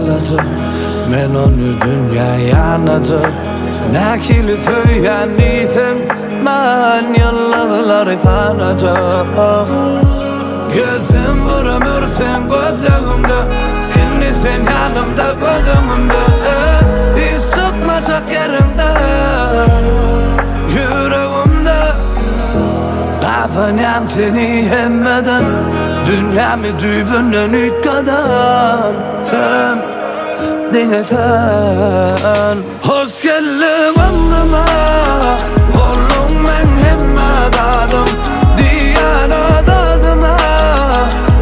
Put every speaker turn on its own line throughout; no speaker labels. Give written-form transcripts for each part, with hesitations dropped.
kalacak, men onu dünyaya anacak. Näkili söyýän isen, man ýyllagylary sanajak. Gözüm buram örsen gözlegimde, inni sen ýanymda gözümde. Hiç sıkmacak yerimde, yüreğimde. Kafanam seni hemmeden, dünyamı düýbünden ütgeden. Sen diňesen, hoş geldin ömrüme. Oldun men hemme dadım, diýen adadyma.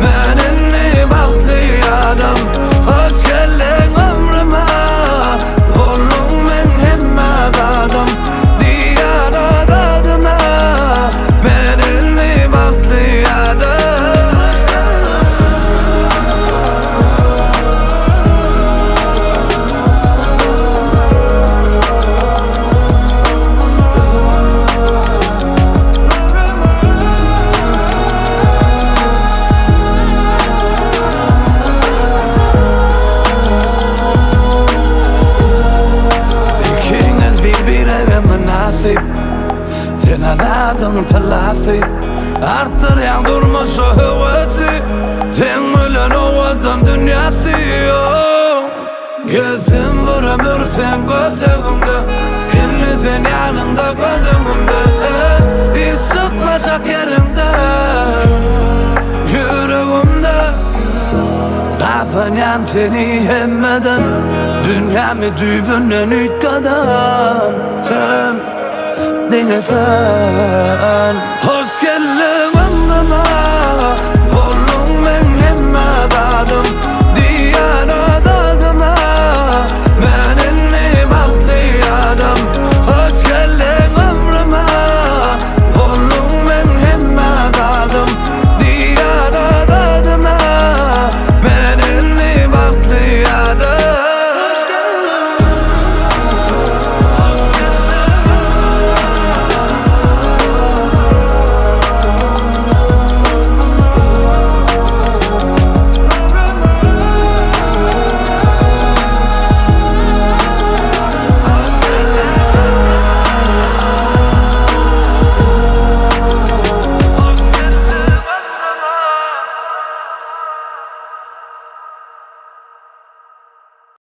Men inni bagtly adam, hoş geldin ömrüme. Oldun men hemme dadım, diýen adadyma. Men inni bagtly adam. Sen adadın talafy, artyrýan durmuşy hewesi. Sen bilen owadan dünýasy. Gözüm buram örsen gözlegimde, inni sen ýanymda gözümde. Hiç sıkmacak yerimde, yüreğimde. Kafanam seni hemmeden, dünyamı düýbünden ütgeden. Sen diňesen, hoş geldin ömrüme. Oldun men hemme dadım,